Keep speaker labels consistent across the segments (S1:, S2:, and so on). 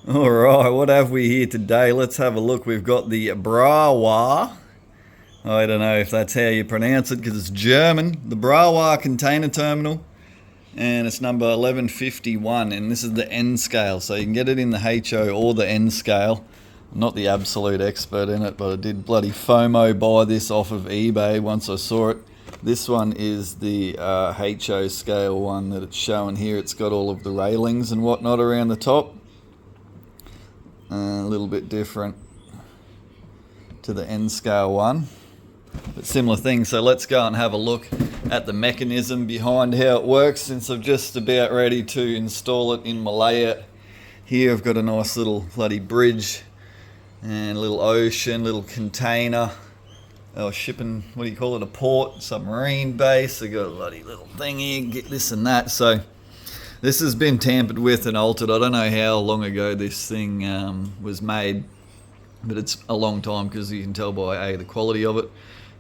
S1: Alright, what have we here today? Let's have a look. We've got the Brawa. I don't know if that's how you pronounce it because it's German. The Brawa container terminal. And it's number 1151, and this is the N scale. So you can get it in the HO or the N scale. I'm not the absolute expert in it, but I did bloody FOMO buy this off of eBay once I saw it. This one is the HO scale one that it's showing here. It's got all of the railings and whatnot around the top. A little bit different to the N scale one, but similar thing. So let's go and have a look at the mechanism behind how it works, since I'm just about ready to install it in my layout. Here I've got a nice little bloody bridge and a little ocean, little container. Shipping, what do you call it, a port, submarine base. I got a bloody little thing here, get this and that. So this has been tampered with and altered. I don't know how long ago this thing was made, but it's a long time because you can tell by A, the quality of it,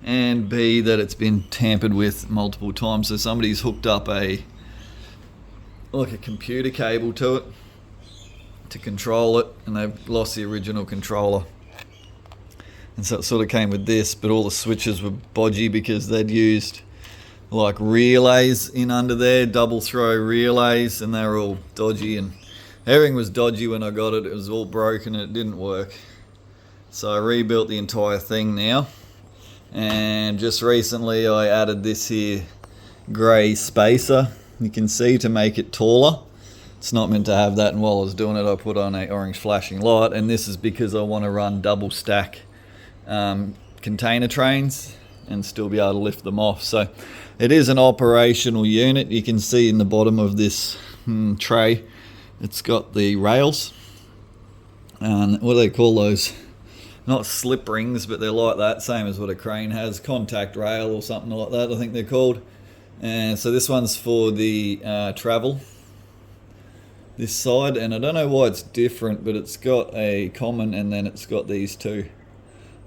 S1: and B, that it's been tampered with multiple times. So somebody's hooked up a computer cable to it to control it, and they've lost the original controller. And so it sort of came with this, but all the switches were bodgy because they'd used like relays in under there, double throw relays, and they were all dodgy, and everything was dodgy when I got it. It was all broken and it didn't work. So I rebuilt the entire thing now, and just recently I added this here grey spacer, you can see, to make it taller. It's not meant to have that, and while I was doing it I put on a orange flashing light, and this is because I want to run double stack container trains and still be able to lift them off. So it is an operational unit. You can see in the bottom of this tray, it's got the rails, and what do they call those? Not slip rings, but they're like that, same as what a crane has, contact rail or something like that, I think they're called. And so this one's for the travel, this side, and I don't know why it's different, but it's got a common, and then it's got these two.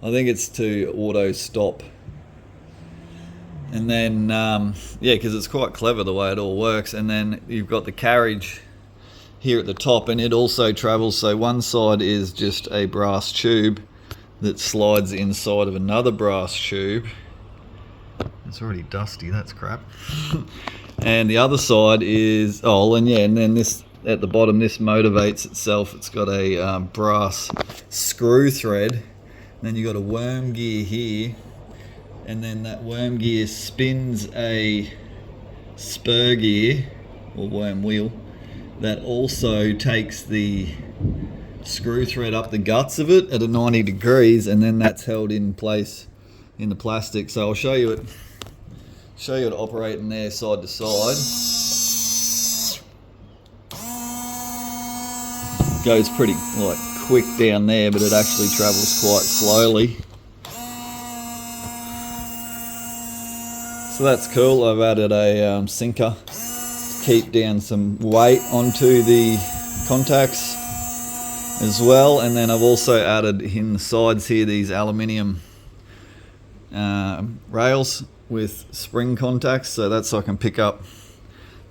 S1: I think it's to auto stop. And then, because it's quite clever the way it all works. And then you've got the carriage here at the top, and it also travels. So one side is just a brass tube that slides inside of another brass tube. It's already dusty, that's crap. And the other side is, and then this at the bottom, this motivates itself. It's got a brass screw thread. And then you've got a worm gear here. And then that worm gear spins a spur gear, or worm wheel, that also takes the screw thread up the guts of it at a 90 degrees, and then that's held in place in the plastic. So I'll show you it operating there side to side. Goes pretty quick down there, but it actually travels quite slowly. So that's cool. I've added a sinker to keep down some weight onto the contacts as well, and then I've also added in the sides here these aluminium rails with spring contacts, so that's so I can pick up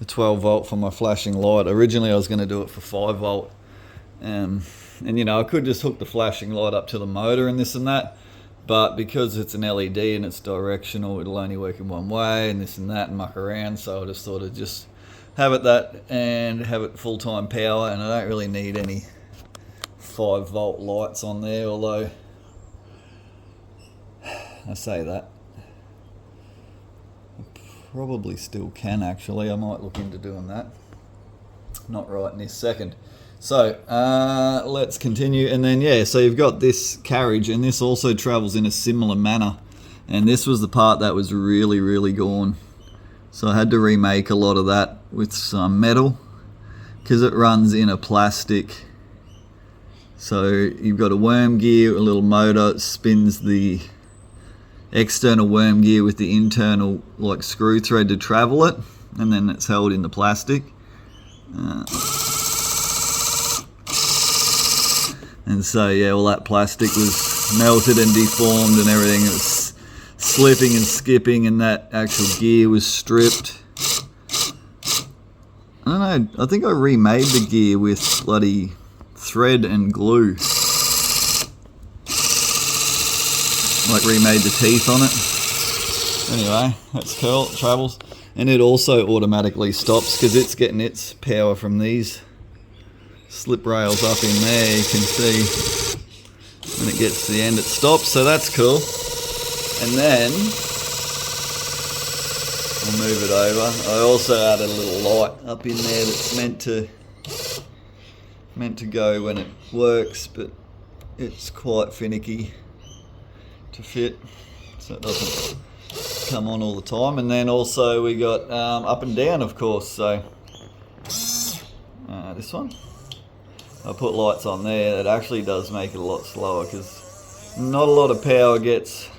S1: the 12 volt for my flashing light. Originally I was going to do it for 5 volt, and I could just hook the flashing light up to the motor and this and that, but because it's an LED and it's directional, it'll only work in one way and this and that and muck around. So I just thought I'd just have it that and have it full-time power, and I don't really need any 5 volt lights on there, although I say that I probably still can actually. I might look into doing that, not right in this second. So let's continue, and then so you've got this carriage, and this also travels in a similar manner, and this was the part that was really gone, so I had to remake a lot of that with some metal because it runs in a plastic. So you've got a worm gear, a little motor, it spins the external worm gear with the internal screw thread to travel it, and then it's held in the plastic. And so all that plastic was melted and deformed and everything. It was slipping and skipping, and that actual gear was stripped. I don't know, I think I remade the gear with bloody thread and glue. Like remade the teeth on it. Anyway, that's cool, it travels. And it also automatically stops because it's getting its power from these slip rails up in there. You can see when it gets to the end it stops, so that's cool. And then I'll move it over. I also added a little light up in there that's meant to go when it works, but it's quite finicky to fit, so it doesn't come on all the time. And then also we got up and down, of course, so this one, I put lights on there. It actually does make it a lot slower because not a lot of power gets